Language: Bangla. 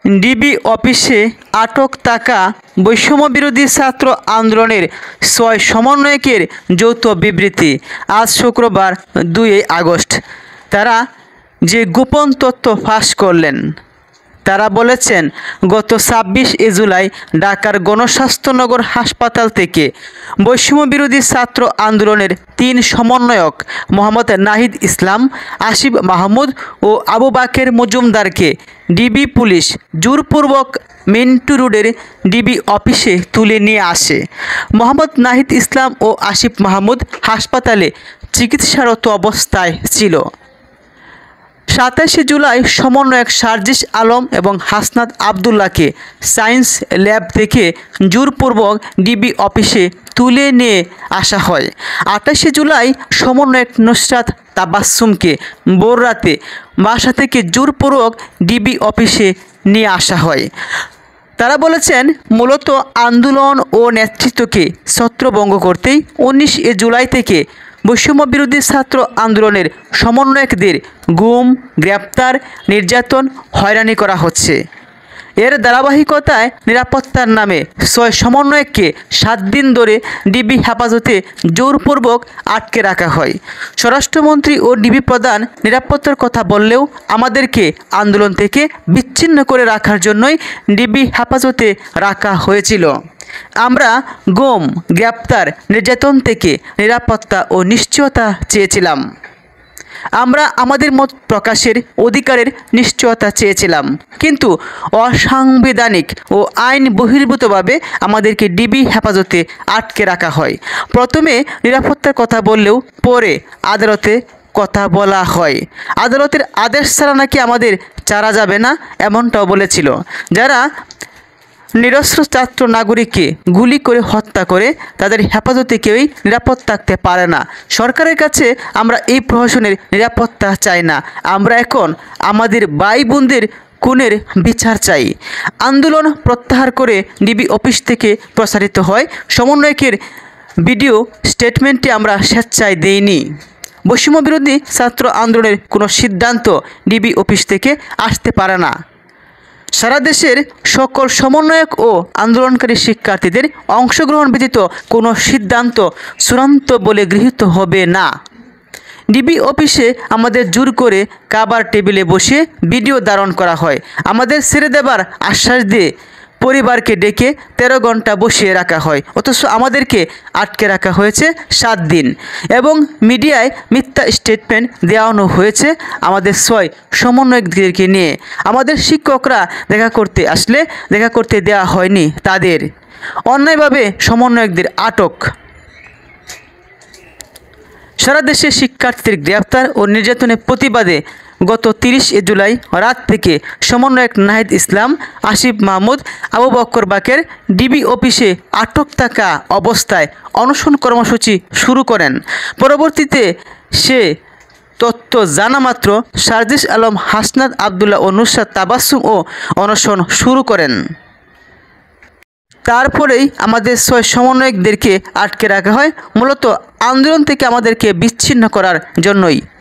ডিবি অফিসে আটক থাকা বৈষম্যবিরোধী ছাত্র আন্দোলনের ৬ সমন্বয়কের যৌথ বিবৃতি। আজ শুক্রবার ২ আগস্ট তারা যে গোপন তথ্য ফাঁস করলেন। তারা বলেছেন, গত ২৬ জুলাই ঢাকার গণস্বাস্থ্যনগর হাসপাতাল থেকে বৈষম্যবিরোধী ছাত্র আন্দোলনের ৩ সমন্বয়ক মোহাম্মদ নাহিদ ইসলাম, আসিফ মাহমুদ ও আবু বাকের মজুমদারকে ডিবি পুলিশ জোরপূর্বক মিন্টু রোডের ডিবি অফিসে তুলে নিয়ে আসে। মোহাম্মদ নাহিদ ইসলাম ও আসিফ মাহমুদ হাসপাতালে চিকিৎসারত অবস্থায় ছিল। ২৭ জুলাই সমন্বয়ক সার্জিস আলম এবং হাসনাত আবদুল্লাহকে সায়েন্স ল্যাব থেকে জোরপূর্বক ডিবি অফিসে তুলে নিয়ে আসা হয়। ২৮ জুলাই সমন্বয়ক নুসরাত তাবাসসুমকে ভোররাতে বাসা থেকে জোরপূর্বক ডিবি অফিসে নিয়ে আসা হয়। তারা বলেছেন, মূলত আন্দোলন ও নেতৃত্বকে ছত্রভঙ্গ করতেই ১৯ জুলাই থেকে বৈষম্যবিরোধী ছাত্র আন্দোলনের সমন্বয়কদের গুম, গ্রেপ্তার, নির্যাতন, হয়রানি করা হচ্ছে। এর ধারাবাহিকতায় নিরাপত্তার নামে ৬ সমন্বয়ককে ৭ দিন ধরে ডিবি হেফাজতে জোরপূর্বক আটকে রাখা হয়। স্বরাষ্ট্রমন্ত্রী ও ডিবি প্রধান নিরাপত্তার কথা বললেও আমাদেরকে আন্দোলন থেকে বিচ্ছিন্ন করে রাখার জন্যই ডিবি হেফাজতে রাখা হয়েছিল। আমরা গুম, গ্রেপ্তার, নির্যাতন থেকে নিরাপত্তা ও নিশ্চয়তা চেয়েছিলাম। আমরা আমাদের মত প্রকাশের অধিকারের নিশ্চয়তা চেয়েছিলাম, কিন্তু অসাংবিধানিক ও আইন বহির্ভূতভাবে আমাদেরকে ডিবি হেফাজতে আটকে রাখা হয়। প্রথমে নিরাপত্তার কথা বললেও পরে আদালতে কথা বলা হয়। আদালতের আদেশ ছাড়া নাকি আমাদের ছাড়া যাবে না, এমনটাও বলেছিল। যারা নিরস্ত্র ছাত্র নাগরিককে গুলি করে হত্যা করে তাদের হেফাজতে কেউই নিরাপদ থাকতে পারে না। সরকারের কাছে আমরা এই প্রহসনের নিরাপত্তা চাই না। আমরা এখন আমাদের ভাই বোনদের খুনের বিচার চাই। আন্দোলন প্রত্যাহার করে ডিবি অফিস থেকে প্রসারিত হয় সমন্বয়কের ভিডিও স্টেটমেন্টে আমরা স্বেচ্ছায় দেইনি। বৈষম্যবিরোধী ছাত্র আন্দোলনের কোনো সিদ্ধান্ত ডিবি অফিস থেকে আসতে পারে না। সারা দেশের সকল সমন্বয়ক ও আন্দোলনকারী শিক্ষার্থীদের অংশগ্রহণ ব্যতীত কোনো সিদ্ধান্ত চূড়ান্ত বলে গৃহীত হবে না। ডিবি অফিসে আমাদের জোর করে খাবার টেবিলে বসে ভিডিও ধারণ করা হয়। আমাদের ছেড়ে দেবার আশ্বাস দিয়ে পরিবারকে ডেকে ১৩ ঘন্টা বসিয়ে রাখা হয়, অথচ আমাদেরকে আটকে রাখা হয়েছে ৭ দিন এবং মিডিয়ায় মিথ্যা স্টেটমেন্ট দেওয়ানো হয়েছে আমাদের ৬ সমন্বয়কদেরকে নিয়ে। আমাদের শিক্ষকরা দেখা করতে আসলে দেখা করতে দেওয়া হয়নি তাদের। অন্যায়ভাবে সমন্বয়কদের আটক। সারা দেশে শিক্ষার্থীদের গ্রেপ্তার ও নির্যাতনের প্রতিবাদে গত ৩০ জুলাই রাত থেকে সমন্বয়ক নাহিদ ইসলাম, আসিফ মাহমুদ, আবু বকর বাকের ডিবি অফিসে আটক থাকা অবস্থায় অনশন কর্মসূচি শুরু করেন। পরবর্তীতে সে তথ্য জানা মাত্র সার্জিস আলম, হাসনাত আবদুল্লাহ ও নুসরাত তাবাসসুম ও অনশন শুরু করেন। তারপরেই আমাদের ৬ সমন্বয়কদেরকে আটকে রাখা হয়, মূলত আন্দোলন থেকে আমাদেরকে বিচ্ছিন্ন করার জন্যই।